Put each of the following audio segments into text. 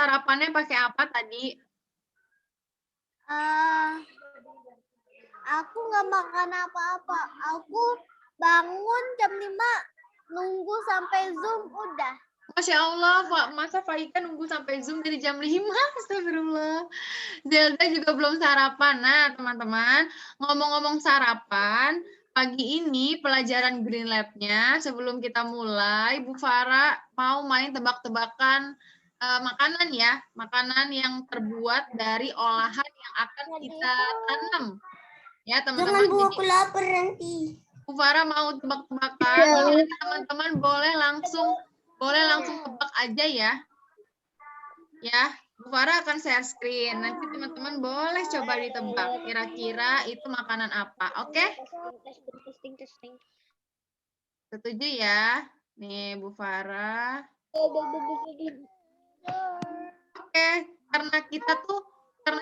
sarapannya pakai apa tadi? Aku nggak makan apa-apa. Aku bangun jam 5, nunggu sampai Zoom udah. Masya Allah, Pak. Masa Faika nunggu sampai Zoom dari jam 5? Astagfirullah. Zelda juga belum sarapan. Nah, teman-teman, ngomong-ngomong sarapan, pagi ini pelajaran Green Lab-nya, sebelum kita mulai, Bu Farah mau main tebak-tebakan makanan ya. Makanan yang terbuat dari olahan yang akan kita tanam. Ya, teman-teman. Jangan Bu, aku lapar nanti. Bu Farah mau tebak-tebakan. Jadi nanti teman-teman boleh langsung tebak aja ya. Ya, Bu Farah akan share screen. Nanti teman-teman boleh coba ditebak. Kira-kira itu makanan apa. Oke? Testing. Setuju ya? Nih, Bu Farah. Oke, karena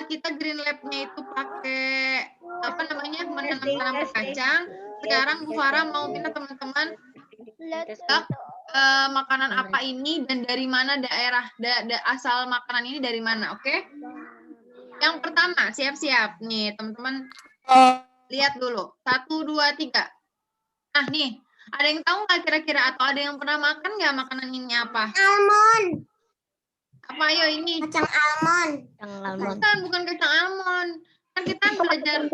kita Green Lab-nya itu pakai apa namanya? Menanam tanaman kacang. Sekarang Bu Farah mau minta teman-teman tebak makanan apa ini dan dari mana daerah asal makanan ini dari mana, oke? Yang pertama, siap-siap nih teman-teman, lihat dulu 1, 2, 3. Nah nih, ada yang tahu nggak kira-kira atau ada yang pernah makan nggak makanan ini apa? Almond. Apa ayo ini? Kacang almond. Bukan kacang almond. Kan kita belajar.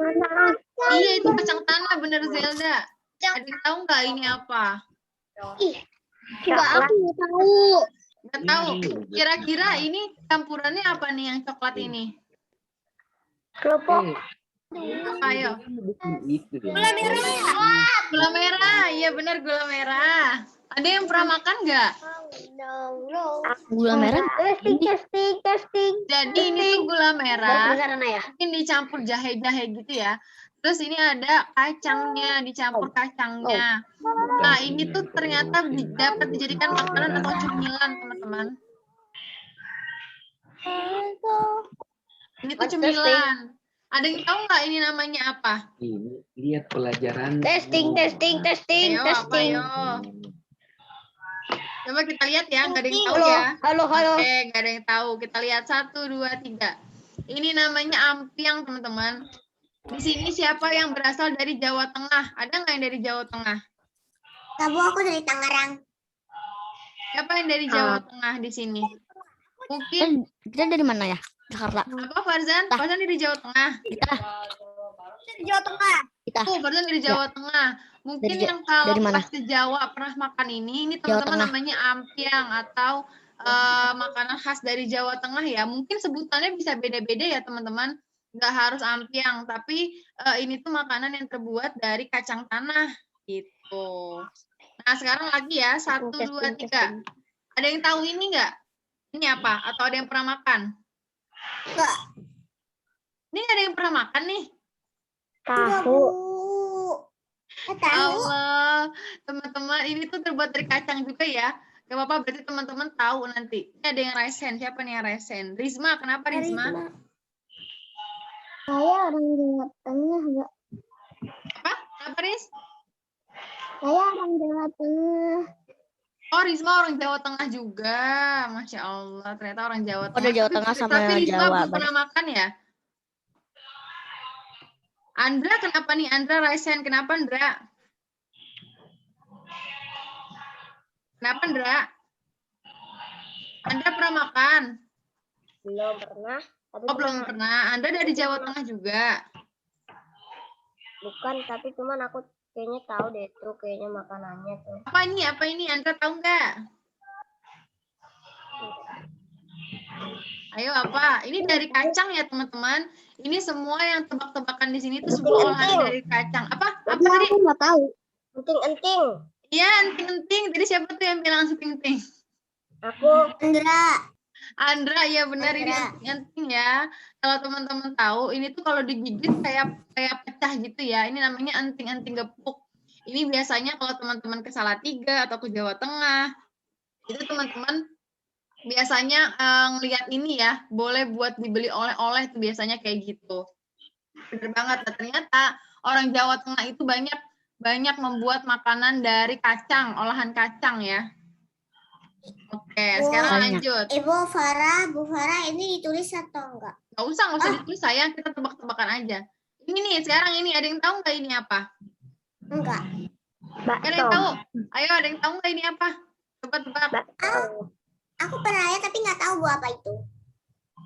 Iya itu kacang tanah bener Zelda. Ada yang tahu nggak ini apa? Coba aku nggak tahu. Nggak tahu. Kira-kira ini campurannya apa nih yang coklat ini? Kelompok. Apa ayo? Gula merah. Gula merah. Iya benar gula merah. Ada yang pernah makan nggak? Gula merah. Testing. Jadi ini tuh gula merah. Ya? Mungkin dicampur jahe-jahe gitu ya. Terus ini ada kacangnya, dicampur kacangnya. Nah, ini tuh ternyata dapat dijadikan makanan atau cemilan, teman-teman. Ini tuh cemilan. Ada yang tahu nggak ini namanya apa? Ini lihat pelajaran. Testing. Ayo, apa ayo? Coba kita lihat ya, nggak ada yang tahu ya. Halo. Oke, nggak ada yang tahu. Kita lihat 1, 2, 3. Ini namanya ampiang, teman-teman. Di sini siapa yang berasal dari Jawa Tengah? Ada nggak yang dari Jawa Tengah? Tahu aku dari Tangerang. Siapa yang dari Jawa Tengah di sini? Mungkin Kita dari mana ya? Jakarta. apa Farzan? Farzan dari Jawa Tengah. Kita Dari Jawa Tengah. Farzan dari Jawa Tengah. Mungkin Dari yang kalau dari mana? pas ke Jawa pernah makan ini Jawa teman-teman Tengah. namanya ampiang atau makanan khas dari Jawa Tengah ya. Mungkin sebutannya bisa beda-beda ya teman-teman. Nggak harus ampiang, tapi ini tuh makanan yang terbuat dari kacang tanah gitu. Nah sekarang lagi ya 1, 2, 3. Ada yang tahu ini nggak? Ini apa? Atau ada yang pernah makan? Enggak. Ini nggak ada yang pernah makan nih? Tahu. Allah, teman-teman ini tuh terbuat dari kacang juga ya. Gak apa-apa, berarti teman-teman tahu nanti. Ini ada yang raise hand. Siapa nih yang raise hand? Risma, kenapa Risma? Saya orang Jawa Tengah enggak. Apa? Kenapa Riz? Saya orang Jawa Tengah. Oh, Risma orang Jawa Tengah juga. Masya Allah, ternyata orang Jawa Tengah. Ada Jawa Tengah sama Tapi Risma Jawa. belum pernah makan ya? Andra, kenapa nih? Andra raise hand. Kenapa Andra? Kenapa Andra? Andra pernah makan? Belum pernah. Oh, belum pernah. Andra dari Jawa Tengah juga. Bukan, tapi cuman aku kayaknya tahu deh itu kayaknya makanannya tuh. Apa ini? Andra tahu nggak? Ayo apa? Ini dari kacang ya teman-teman. Ini semua yang tebak-tebakan di sini itu semua olahan dari kacang. Apa tadi? Aku nggak tahu. Enting. Iya, enting-enting. Jadi siapa tuh yang bilang enting-enting? Aku. Andra, ya benar ini enting ya. Kalau teman-teman tahu, ini tuh kalau digigit kayak pecah gitu ya. Ini namanya enting-enting gepuk. Ini biasanya kalau teman-teman ke Salatiga atau ke Jawa Tengah, itu teman-teman biasanya ngelihat ini ya, boleh buat dibeli oleh-oleh tuh biasanya kayak gitu. Bener banget. Nah, ternyata orang Jawa Tengah itu banyak membuat makanan dari kacang, olahan kacang ya. Oke, sekarang Banyak. lanjut. Ibu Farah, Bu Farah ini ditulis atau enggak? Nggak usah ditulis sayang, kita tebak-tebakan aja. Ini nih, sekarang ini ada yang tahu nggak ini apa? Enggak. Ada yang tahu? Ayo, ada yang tahu nggak ini apa? Coba tebak. Aku pernah lihat tapi nggak tahu Bu apa itu.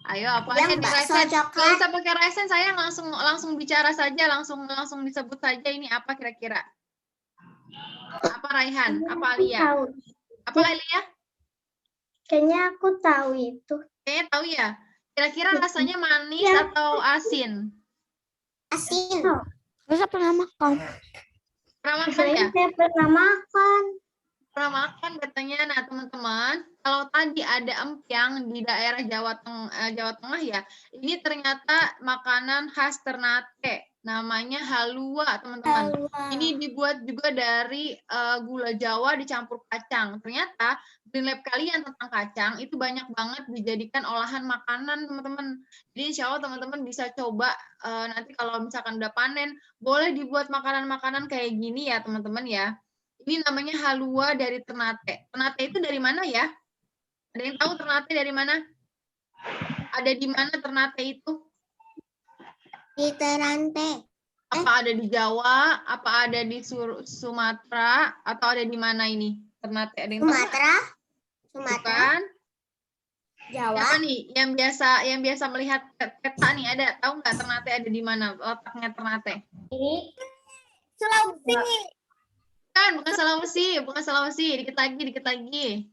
Ayo, apa aja Yang di bakso resen? Nggak coklat. usah pakai resen, saya langsung bicara saja, langsung disebut saja ini apa kira-kira? Apa Raihan? Apa Alia? Apa Alia? Kayaknya aku tahu itu. Kayaknya tahu ya. Kira-kira rasanya manis atau asin? Asin. Terus pernah makan. Pernah makan ya? Saya pernah makan. Pernah makan katanya. Nah, teman-teman, kalau tadi ada empyang di daerah Jawa Tengah ya, ini ternyata makanan khas Ternate. Namanya halua, teman-teman. Ini dibuat juga dari gula Jawa dicampur kacang. Ternyata Green Lab kalian tentang kacang itu banyak banget dijadikan olahan makanan, teman-teman. Jadi insya Allah teman-teman bisa coba nanti kalau misalkan udah panen, boleh dibuat makanan-makanan kayak gini ya, teman-teman ya. Ini namanya halua dari Ternate. Ternate itu dari mana ya? Ada yang tahu Ternate dari mana? Ada di mana Ternate itu? Di Ternate. Apa ada di Jawa? Apa ada di Sumatera? Atau ada di mana ini? Ternate ada yang tahu? Sumatera. Bukan? Jawa. Siapa nih yang biasa melihat peta nih? Ada tahu nggak Ternate ada di mana? Letaknya Ternate? Ini Sulawesi. Bukan Sulawesi. Dikit lagi.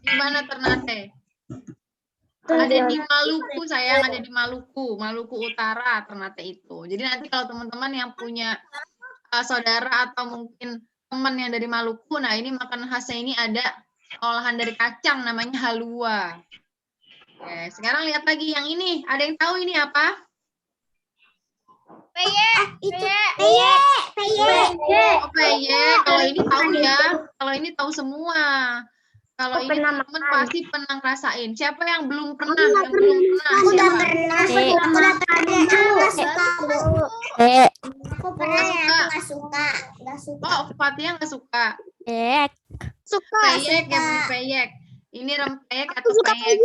Di mana Ternate? Ada di Maluku, sayang, ada di Maluku Utara Ternate itu. Jadi nanti kalau teman-teman yang punya saudara atau mungkin teman yang dari Maluku, nah ini makanan khasnya ini ada olahan dari kacang namanya halua. Oke, sekarang lihat lagi yang ini. Ada yang tahu ini apa? Oh, peyek. Kalau ini tahu ya. Kalau ini tahu semua. Kalau ini teman-teman pasti pernah ngerasain. Siapa yang belum pernah? Aku udah pernah. Aku udah pernah. Aku pernah ya. Aku nggak suka. Oh, Fatia nggak suka. Suka. Peyek ya, beli peyek. Ini rempeyek atau peyek.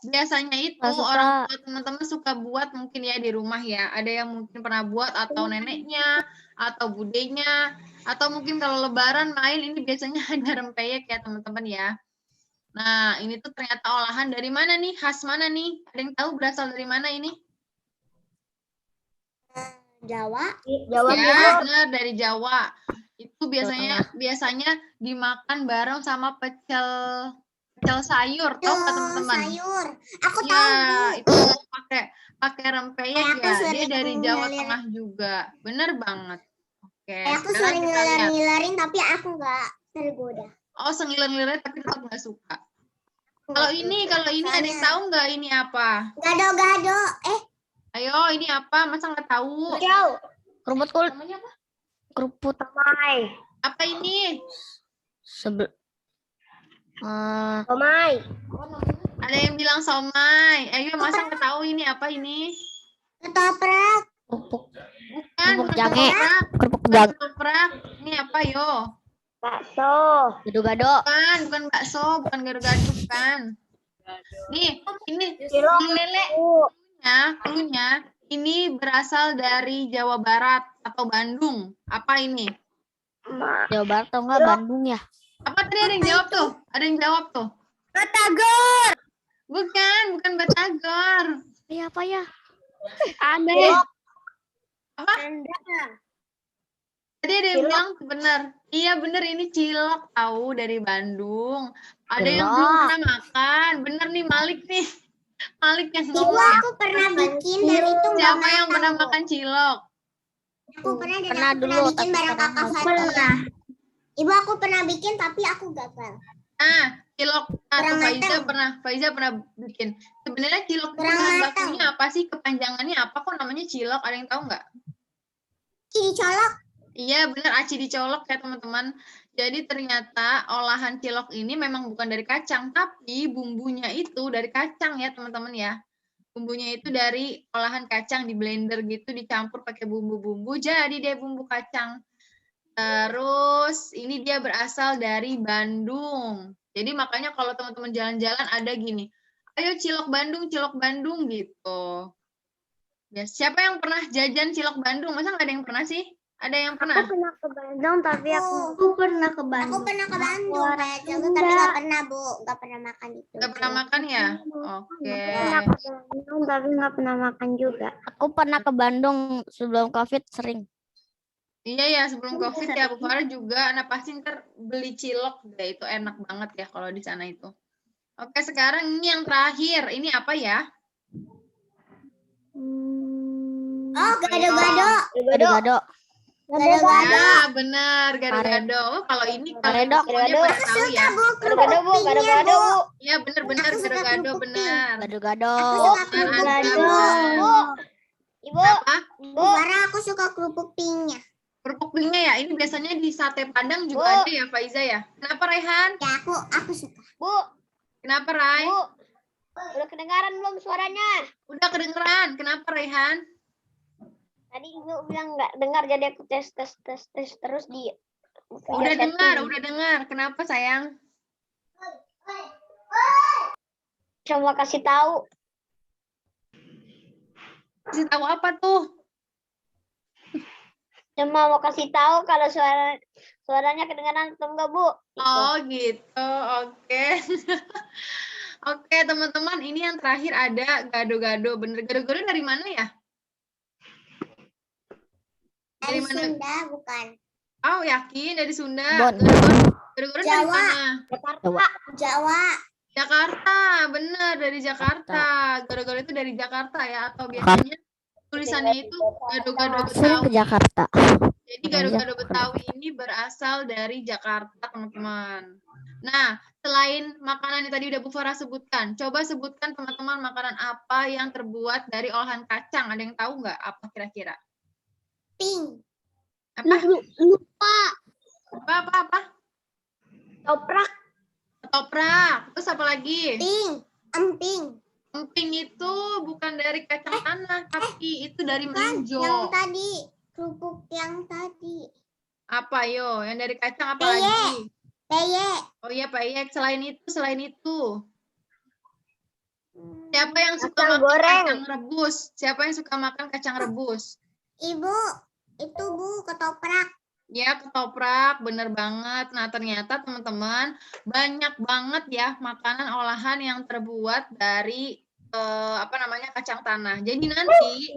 Biasanya itu Nggak suka. orang tua teman-teman suka buat mungkin ya di rumah ya. Ada yang mungkin pernah buat atau neneknya atau budenya atau mungkin kalau lebaran main ini biasanya ada rempeyek ya teman-teman ya. Nah, ini tuh ternyata olahan dari mana nih? Khas mana nih? Ada yang tahu berasal dari mana ini? Jawa. Ya, benar dari Jawa. Itu biasanya dimakan bareng sama pecel sayur, tahu nggak teman-teman? Sayur. Aku Ya, tahu. itu pakai rempeyek Aku ya. Dia sering dari Jawa ngeliat. Tengah juga. Bener banget. Oke, Aku sekarang sering kita lihat. ngiler-ngilerin tapi aku nggak tergoda. Oh, sengiler-ngiler tapi tetap nggak suka. Kalau ini ada yang tahu nggak ini apa? Gado-gado. Ayo, ini apa? Masa nggak tahu? Kerupuk kulit. Namanya apa? Kerupuk. Apa ini? Somai. Ada yang bilang somai. Ayo, masa nggak tahu ini apa ini? Ketoprak. Kerupuk. Bukan jahe. ketoprak. Kerupuk Bukan jagung. ketoprak. Ini apa, yo? Bakso. Gado-gado. Bukan bakso, bukan gado-gado, bukan. Nih, ini Cilok. lele. Klunya ini berasal dari Jawa Barat atau Bandung. Apa ini? Jawa Barat atau enggak Bandung ya? Apa tadi ada yang jawab tuh? Ada yang jawab tuh? Batagor. Bukan batagor. Iya apa ya? Apa? Tadi ada yang bilang benar. Iya benar, ini cilok tahu dari Bandung. Ada yang belum pernah makan. Bener nih Malik nih. Malik yang Ibu ngomong. aku pernah bikin dan itu nggak Siapa yang matang, pernah Bu. makan cilok? Aku pernah dan Pernah aku dulu, pernah bikin tapi bareng sekarang kakak nggak Fatia. Ibu aku pernah bikin tapi aku gagal. Nah, cilok atau Kurang Faiza pernah bikin. Sebenarnya cilok itu Kurang bahan matang. bakunya apa sih? Kepanjangannya apa kok namanya cilok? Ada yang tahu nggak? Cili colok. Iya benar, aci dicolok ya teman-teman. Jadi ternyata olahan cilok ini memang bukan dari kacang, tapi bumbunya itu dari kacang ya teman-teman ya. Bumbunya itu dari olahan kacang di blender gitu, dicampur pakai bumbu-bumbu, jadi deh bumbu kacang. Terus ini dia berasal dari Bandung. Jadi makanya kalau teman-teman jalan-jalan ada gini, ayo cilok Bandung gitu. Ya, siapa yang pernah jajan cilok Bandung? Masa nggak ada yang pernah sih? Ada yang pernah? Aku pernah ke Bandung, tapi aku pernah ke Bandung. Aku pernah ke Bandung, Luar kayak Cilok, Sunda. tapi nggak pernah, Bu. Nggak pernah makan itu. Nggak pernah makan ya? Oke. Pernah ke Bandung, tapi nggak pernah makan juga. Aku pernah ke Bandung sebelum COVID sering. Iya ya, sebelum COVID ya, Bu Farah juga. Nah, pasti ntar beli cilok deh, itu enak banget ya kalau di sana itu. Oke, sekarang ini yang terakhir. Ini apa ya? Oh, gado-gado. Gado-gado. Gado-gado. Ya, benar, gado-gado. Oh, kalau ini Gado-gado. semuanya pada tahu ya. Gado-gado, Bu. Gado-gado, Bu. Iya, benar-benar Aku suka gado-gado, kerupuk benar. Gado-gado. Aku suka Benar, kerupuk Anda, pink. benar. Bu. Ibu, Apa? Bu, Farah, aku suka kerupuk pinknya. Kerupuk pinknya ya, ini biasanya di sate Padang juga Bu. ada ya, Faiza ya. Kenapa, Raihan? Ya, aku suka. Bu, Kenapa, Rai? Bu, udah kedengaran belum suaranya? Udah kedengeran. Kenapa, Raihan? Tadi Ibu bilang nggak dengar, jadi aku tes terus di. Udah dengar. Kenapa, sayang? Coba kasih tahu. Kasih tahu apa tuh? Cuma mau kasih tahu kalau suaranya kedengaran atau enggak, Bu. Gitu. Oh, gitu. Oke. Oke, teman-teman, ini yang terakhir ada gado-gado. Bener, gado-gado dari mana ya? Dari mana? Sunda, bukan. Oh, yakin dari Sunda. Bon. Gado-gado dari Jawa. mana? Jakarta. Jawa. Jakarta, bener dari Jakarta. Gado-gado itu dari Jakarta ya, atau biasanya tulisannya itu gado-gado Sering ke Betawi. Jakarta. Jadi gado-gado Betawi ini berasal dari Jakarta, teman-teman. Nah, selain makanan yang tadi udah Bu Farah sebutkan, coba sebutkan teman-teman makanan apa yang terbuat dari olahan kacang. Ada yang tahu nggak apa kira-kira? Pink. Apa? Lupa. Apa? Toprak. Ketoprak. Terus apa lagi? Pink. Emping. Emping itu bukan dari kacang tanah, tapi itu dari Kan melinjo. yang tadi. Kerupuk yang tadi. Apa yo? Yang dari kacang apa Peyek. lagi? Peyek. Oh iya, peyek. Selain itu. Siapa yang suka Kacang makan goreng. kacang rebus? Siapa yang suka makan kacang rebus? Ibu, itu Bu, ketoprak. Ya, ketoprak, bener banget. Nah, ternyata teman-teman banyak banget ya makanan olahan yang terbuat dari kacang tanah. Jadi nanti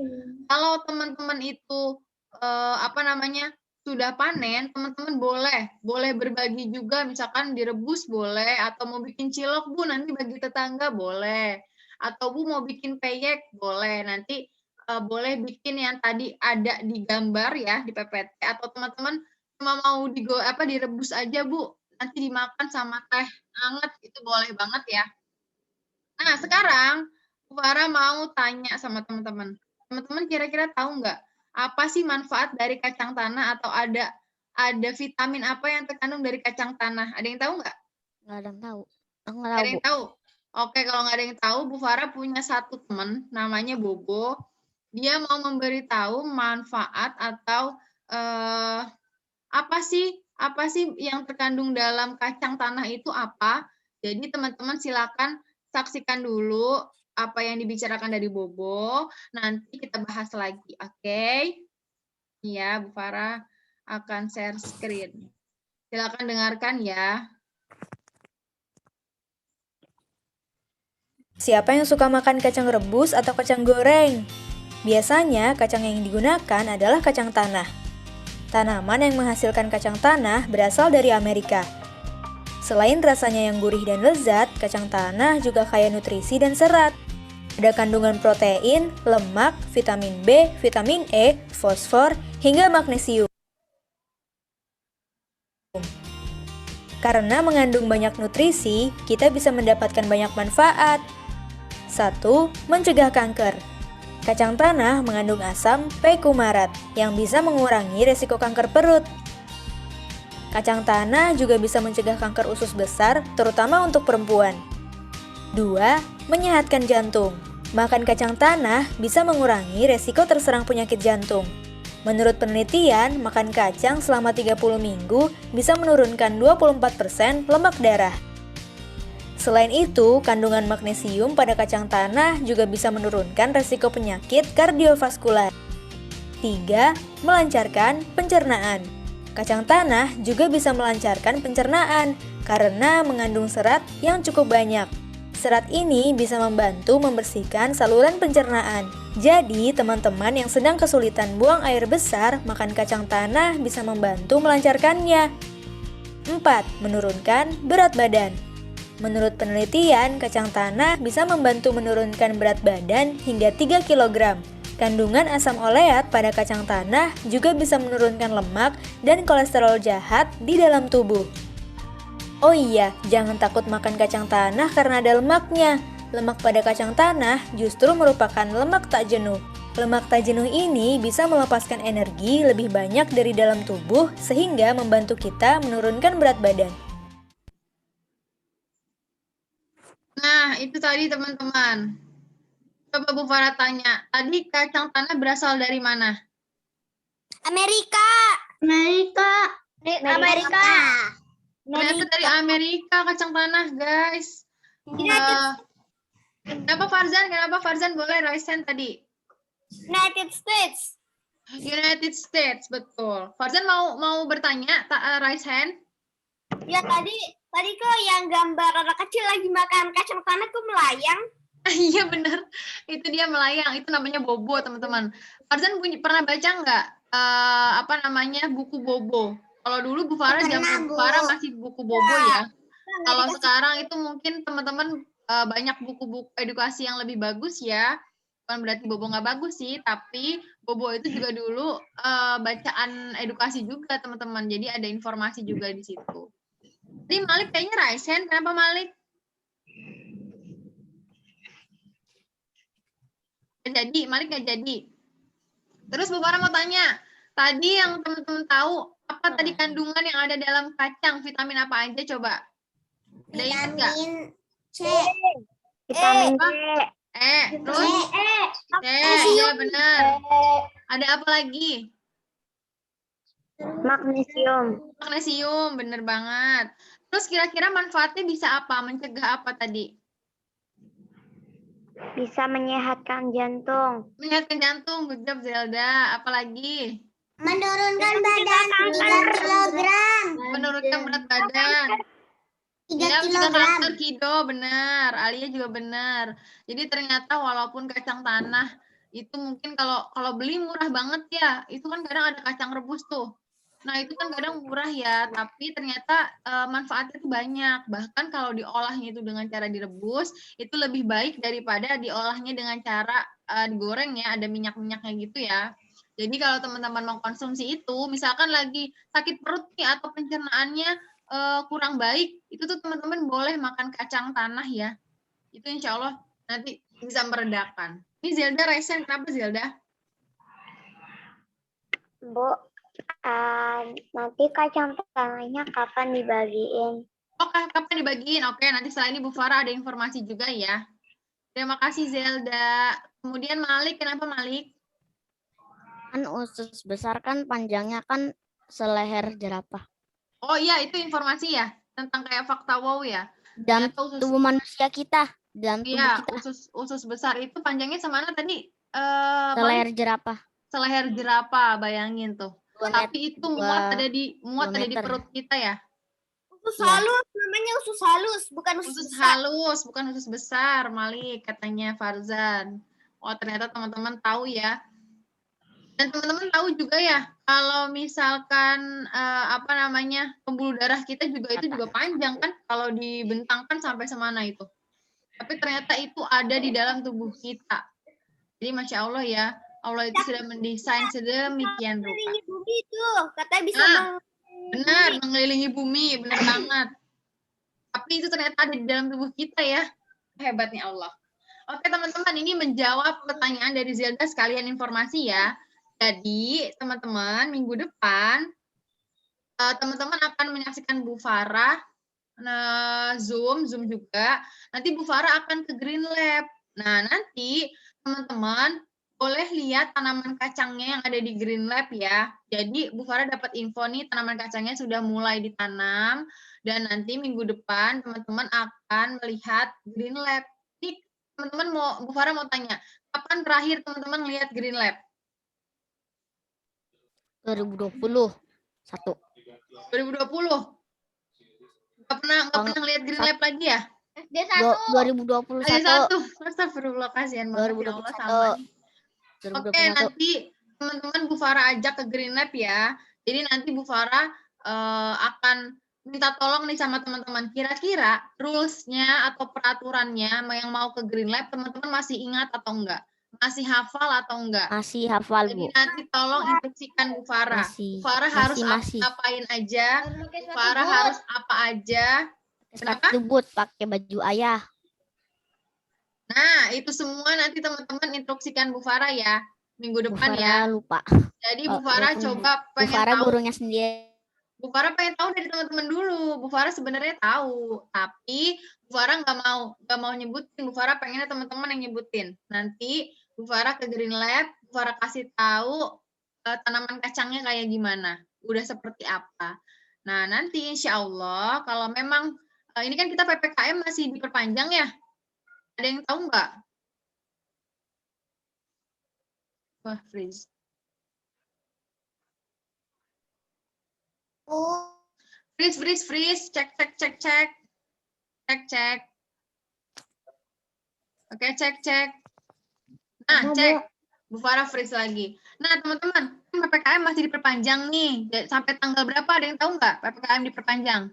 kalau teman-teman itu sudah panen, teman-teman boleh berbagi juga, misalkan direbus boleh, atau mau bikin cilok Bu, nanti bagi tetangga boleh, atau Bu mau bikin peyek boleh, nanti boleh bikin yang tadi ada di gambar ya di PPT, atau teman-teman cuma mau direbus aja Bu, nanti dimakan sama teh hangat, itu boleh banget ya. Nah, sekarang Bu Farah mau tanya sama teman-teman. Teman-teman kira-kira tahu nggak apa sih manfaat dari kacang tanah, atau ada vitamin apa yang terkandung dari kacang tanah? Ada yang tahu nggak? Nggak ada yang tahu. Aku nggak Nggak tahu, ada Bu. yang tahu. Oke, kalau nggak ada yang tahu, Bu Farah punya satu teman namanya Bobo. Dia mau memberitahu manfaat atau apa sih yang terkandung dalam kacang tanah itu apa. Jadi teman-teman silakan saksikan dulu apa yang dibicarakan dari Bobo. Nanti kita bahas lagi, oke? Iya, Bu Farah akan share screen. Silakan dengarkan ya. Siapa yang suka makan kacang rebus atau kacang goreng? Biasanya kacang yang digunakan adalah kacang tanah. Tanaman yang menghasilkan kacang tanah berasal dari Amerika. Selain rasanya yang gurih dan lezat, kacang tanah juga kaya nutrisi dan serat. Ada kandungan protein, lemak, vitamin B, vitamin E, fosfor, hingga magnesium. Karena mengandung banyak nutrisi, kita bisa mendapatkan banyak manfaat. 1. Mencegah kanker. Kacang tanah mengandung asam peikumarat yang bisa mengurangi resiko kanker perut. Kacang tanah juga bisa mencegah kanker usus besar, terutama untuk perempuan. 2. Menyehatkan jantung. Makan kacang tanah bisa mengurangi resiko terserang penyakit jantung. Menurut penelitian, makan kacang selama 30 minggu bisa menurunkan 24% lemak darah. Selain itu, kandungan magnesium pada kacang tanah juga bisa menurunkan resiko penyakit kardiovaskular. 3. Melancarkan pencernaan. Kacang tanah juga bisa melancarkan pencernaan karena mengandung serat yang cukup banyak. Serat ini bisa membantu membersihkan saluran pencernaan. Jadi, teman-teman yang sedang kesulitan buang air besar, makan kacang tanah bisa membantu melancarkannya. 4. Menurunkan berat badan. Menurut penelitian, kacang tanah bisa membantu menurunkan berat badan hingga 3 kg. Kandungan asam oleat pada kacang tanah juga bisa menurunkan lemak dan kolesterol jahat di dalam tubuh. Oh iya, jangan takut makan kacang tanah karena ada lemaknya. Lemak pada kacang tanah justru merupakan lemak tak jenuh. Lemak tak jenuh ini bisa melepaskan energi lebih banyak dari dalam tubuh sehingga membantu kita menurunkan berat badan. Nah, itu tadi teman-teman. Coba Bu Farah tanya, tadi kacang tanah berasal dari mana? Amerika. Ternyata dari Amerika kacang tanah, guys. Kenapa Farzan boleh raise hand tadi? United States. United States, betul. Farzan mau bertanya, raise hand? Ya tadi kok yang gambar anak kecil lagi makan kacang tanah kok melayang? Iya benar, itu dia melayang. Itu namanya bobo, teman-teman. Farzan pernah baca nggak buku bobo? Kalau dulu Bu Farah zaman Bu Farah masih buku bobo ya. Kalau sekarang itu mungkin teman-teman banyak buku-buku edukasi yang lebih bagus ya. Bukan berarti bobo nggak bagus sih, tapi bobo itu juga dulu bacaan edukasi juga teman-teman. Jadi ada informasi juga di situ. Jadi Malik kayaknya raise hand. Kenapa Malik? Malik nggak jadi. Terus Bu Farah mau tanya, tadi yang teman-teman tahu apa tadi kandungan yang ada dalam kacang, vitamin apa aja coba? Ada ingat nggak? C. Vitamin Terus C, iya benar. Ada apa lagi? Magnesium, bener banget. Terus kira-kira manfaatnya bisa apa? Mencegah apa tadi? Bisa menyehatkan jantung. Menyehatkan jantung, good job Zelda. Apalagi? Menurunkan badan 3 kilogram. Menurunkan berat badan. 3 Ya, kilogram. kanker Kido, benar. Alia juga benar. Jadi ternyata walaupun kacang tanah itu mungkin kalau beli murah banget ya, itu kan kadang ada kacang rebus tuh. Nah itu kan kadang murah ya, tapi ternyata manfaatnya itu banyak. Bahkan kalau diolahnya itu dengan cara direbus, itu lebih baik daripada diolahnya dengan cara digoreng ya, ada minyak-minyaknya gitu ya. Jadi kalau teman-teman mau konsumsi itu, misalkan lagi sakit perut nih atau pencernaannya kurang baik, itu tuh teman-teman boleh makan kacang tanah ya. Itu insya Allah nanti bisa meredakan. Ini Zelda raise hand, kenapa Zelda? Bu, nanti kacang tanahnya kapan dibagiin? Oke, kapan dibagiin? Oke, nanti setelah ini Bu Farah ada informasi juga ya. Terima kasih Zelda. Kemudian Malik, kenapa Malik? Kan usus besar kan panjangnya kan seleher jerapah. Oh iya, itu informasi ya tentang kayak fakta wow ya. Dan tubuh manusia kita, dan tubuh Iya, kita. usus besar itu panjangnya semana tadi? Seleher jerapah. Seleher jerapah, bayangin tuh. Tapi itu muat ada di perut kita ya. Usus halus, namanya usus halus, bukan Usus halus, bukan usus besar, Malik katanya Farzan. Oh, ternyata teman-teman tahu ya. Dan teman-teman tahu juga ya, kalau misalkan pembuluh darah kita juga itu juga panjang kan, kalau dibentangkan sampai semana itu. Tapi ternyata itu ada di dalam tubuh kita. Jadi Masya Allah ya, Allah itu sudah mendesain sedemikian rupa. Mengelilingi bumi itu, katanya bisa benar, mengelilingi bumi, benar banget. Tapi itu ternyata ada di dalam tubuh kita ya. Hebatnya Allah. Oke teman-teman, ini menjawab pertanyaan dari Zelda sekalian informasi ya. Jadi, teman-teman, minggu depan, teman-teman akan menyaksikan Bu Farah, Zoom juga. Nanti Bu Farah akan ke Green Lab. Nah, nanti teman-teman boleh lihat tanaman kacangnya yang ada di Green Lab ya. Jadi Bu Farah dapat info nih tanaman kacangnya sudah mulai ditanam dan nanti minggu depan teman-teman akan melihat Green Lab. Nih teman-teman Bu Farah mau tanya, kapan terakhir teman-teman lihat Green Lab? 2020. 2020. Nggak pernah lihat Green Lab lagi ya? SD 1. 2021. Ada 1. Astagfirullah, kasihan banget ya Allah sama nih. 2021. Oke, nanti teman-teman Bu Farah ajak ke Green Lab ya. Jadi nanti Bu Farah akan minta tolong nih sama teman-teman. Kira-kira rules-nya atau peraturannya yang mau ke Green Lab, teman-teman masih ingat atau enggak? Masih hafal atau enggak? Masih hafal, Jadi Bu. nanti tolong instruksikan Bu Farah. Masih. Bu Farah harus Masih. ngapain aja? Bu Farah harus apa aja? Kenapa? Sepatu boot, pakai baju ayah. Nah, itu semua nanti teman-teman instruksikan Bu Farah ya. Minggu Bu depan Farah ya. lupa. Jadi Bu Farah coba Bu pengen Farah tahu. gurunya sendiri. Bu Farah pengen tahu dari teman-teman dulu. Bu Farah sebenarnya tahu, tapi Bu Farah nggak mau nyebutin. Bu Farah pengennya teman-teman yang nyebutin. Nanti Bu Farah ke Green Lab, Bu Farah kasih tahu tanaman kacangnya kayak gimana, udah seperti apa. Nah nanti insya Allah kalau memang ini kan kita PPKM masih diperpanjang ya. Ada yang tahu nggak? Wah, freeze. Freeze. Cek. Oke, cek. Nah, cek. Bu Farah freeze lagi. Nah, teman-teman, PPKM masih diperpanjang nih. Sampai tanggal berapa? Ada yang tahu nggak PPKM diperpanjang?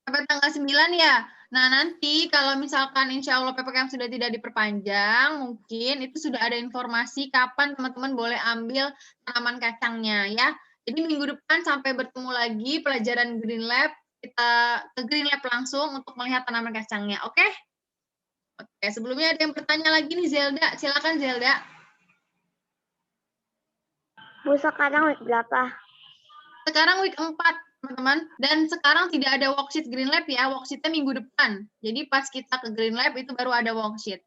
Sampai tanggal 9 ya. Nah, nanti kalau misalkan insya Allah PPKM sudah tidak diperpanjang, mungkin itu sudah ada informasi kapan teman-teman boleh ambil tanaman kacangnya ya. Jadi minggu depan sampai bertemu lagi pelajaran Green Lab, kita ke Green Lab langsung untuk melihat tanaman kacangnya, oke? Oke, sebelumnya ada yang bertanya lagi nih Zelda, silakan Zelda. Bu, sekarang week berapa? Sekarang week 4, teman-teman. Dan sekarang tidak ada worksheet Green Lab ya, worksheetnya minggu depan. Jadi pas kita ke Green Lab itu baru ada worksheet.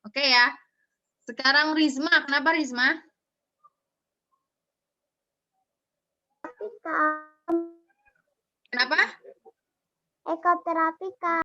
Oke ya. Sekarang Rizma, kenapa Rizma? Terapika. Kenapa? Ekoterapika.